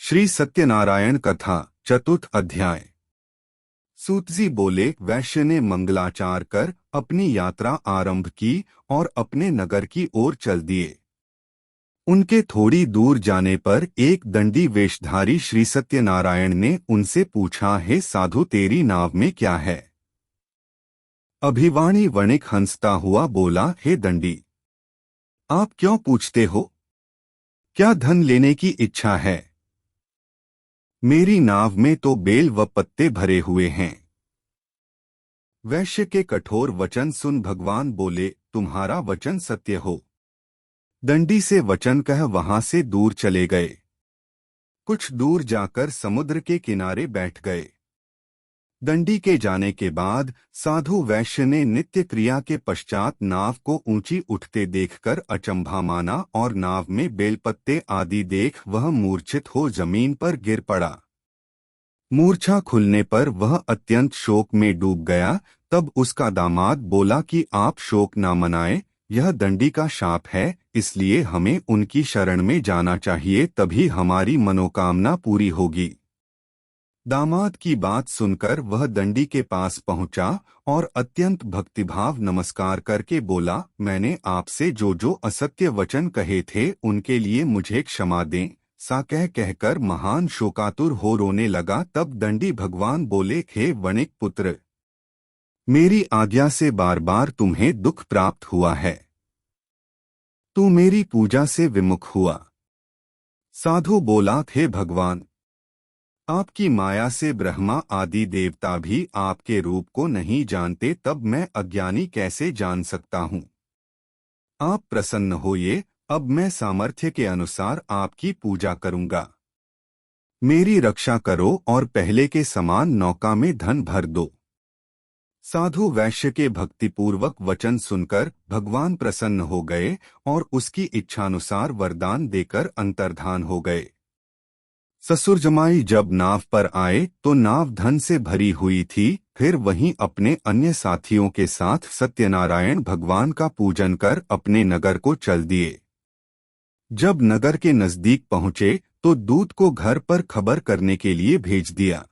श्री सत्यनारायण कथा चतुर्थ अध्याय। सूतजी बोले, वैश्य ने मंगलाचार कर अपनी यात्रा आरंभ की और अपने नगर की ओर चल दिए। उनके थोड़ी दूर जाने पर एक दंडी वेशधारी श्री सत्यनारायण ने उनसे पूछा, हे साधु, तेरी नाव में क्या है? अभिवाणी वणिक हंसता हुआ बोला, हे दंडी, आप क्यों पूछते हो? क्या धन लेने की इच्छा है? मेरी नाव में तो बेल व पत्ते भरे हुए हैं। वैश्य के कठोर वचन सुन भगवान बोले, तुम्हारा वचन सत्य हो। दंडी से वचन कह वहां से दूर चले गए। कुछ दूर जाकर समुद्र के किनारे बैठ गए। दंडी के जाने के बाद साधु वैश्य ने नित्य क्रिया के पश्चात नाव को ऊंची उठते देखकर अचंभा माना और नाव में बेलपत्ते आदि देख वह मूर्छित हो जमीन पर गिर पड़ा। मूर्छा खुलने पर वह अत्यंत शोक में डूब गया। तब उसका दामाद बोला कि आप शोक न मनाएं, यह दंडी का शाप है, इसलिए हमें उनकी शरण में जाना चाहिए, तभी हमारी मनोकामना पूरी होगी। दामाद की बात सुनकर वह दंडी के पास पहुंचा और अत्यंत भक्तिभाव नमस्कार करके बोला, मैंने आपसे जो असत्य वचन कहे थे उनके लिए मुझे क्षमा दें। सा कहकर महान शोकातुर हो रोने लगा। तब दंडी भगवान बोले, हे वणिक पुत्र, मेरी आज्ञा से बार बार तुम्हें दुख प्राप्त हुआ है। तू मेरी पूजा से विमुख हुआ। साधु बोला, हे भगवान, आपकी माया से ब्रह्मा आदि देवता भी आपके रूप को नहीं जानते, तब मैं अज्ञानी कैसे जान सकता हूँ? आप प्रसन्न होइए, अब मैं सामर्थ्य के अनुसार आपकी पूजा करूंगा। मेरी रक्षा करो और पहले के समान नौका में धन भर दो। साधु वैश्य के भक्तिपूर्वक वचन सुनकर भगवान प्रसन्न हो गए और उसकी इच्छानुसार वरदान देकर अंतर्धान हो गए। ससुर जमाई जब नाव पर आए तो नाव धन से भरी हुई थी। फिर वहीं अपने अन्य साथियों के साथ सत्यनारायण भगवान का पूजन कर अपने नगर को चल दिए। जब नगर के नजदीक पहुंचे तो दूत को घर पर खबर करने के लिए भेज दिया।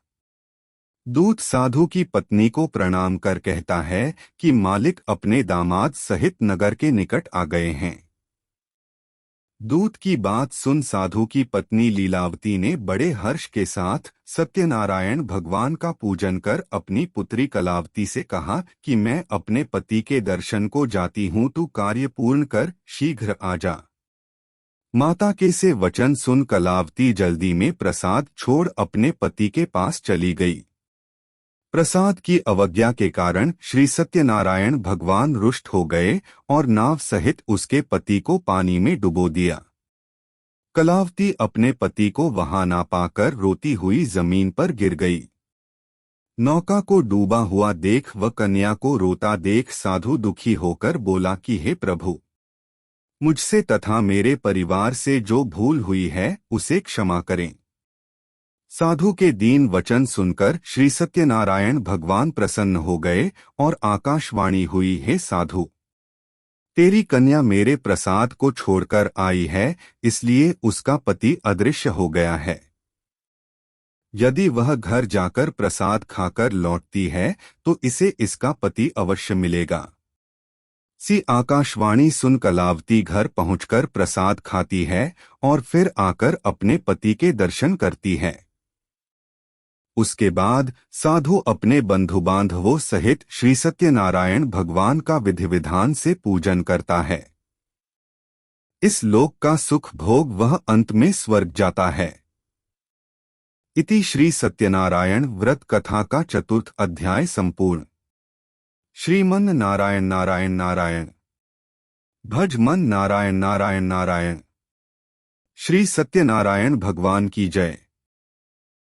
दूत साधु की पत्नी को प्रणाम कर कहता है कि मालिक अपने दामाद सहित नगर के निकट आ गए हैं। दूत की बात सुन साधु की पत्नी लीलावती ने बड़े हर्ष के साथ सत्यनारायण भगवान का पूजन कर अपनी पुत्री कलावती से कहा कि मैं अपने पति के दर्शन को जाती हूँ, तू कार्य पूर्ण कर शीघ्र आ जा। माता के से वचन सुन कलावती जल्दी में प्रसाद छोड़ अपने पति के पास चली गई। प्रसाद की अवज्ञा के कारण श्री सत्यनारायण भगवान रुष्ट हो गए और नाव सहित उसके पति को पानी में डुबो दिया। कलावती अपने पति को वहां ना पाकर रोती हुई जमीन पर गिर गई। नौका को डूबा हुआ देख व कन्या को रोता देख साधु दुखी होकर बोला कि हे प्रभु, मुझसे तथा मेरे परिवार से जो भूल हुई है उसे क्षमा करें। साधु के दीन वचन सुनकर श्री सत्यनारायण भगवान प्रसन्न हो गए और आकाशवाणी हुई, हे साधु, तेरी कन्या मेरे प्रसाद को छोड़कर आई है, इसलिए उसका पति अदृश्य हो गया है। यदि वह घर जाकर प्रसाद खाकर लौटती है तो इसे इसका पति अवश्य मिलेगा। सी आकाशवाणी सुन कलावती घर पहुंचकर प्रसाद खाती है और फिर आकर अपने पति के दर्शन करती है। उसके बाद साधु अपने बंधु बांधवों सहित श्री सत्यनारायण भगवान का विधि विधान से पूजन करता है। इस लोक का सुख भोग वह अंत में स्वर्ग जाता है। इति श्री सत्यनारायण व्रत कथा का चतुर्थ अध्याय संपूर्ण। श्रीमन नारायण नारायण नारायण, भज मन नारायण नारायण नारायण। श्री सत्यनारायण भगवान की जय।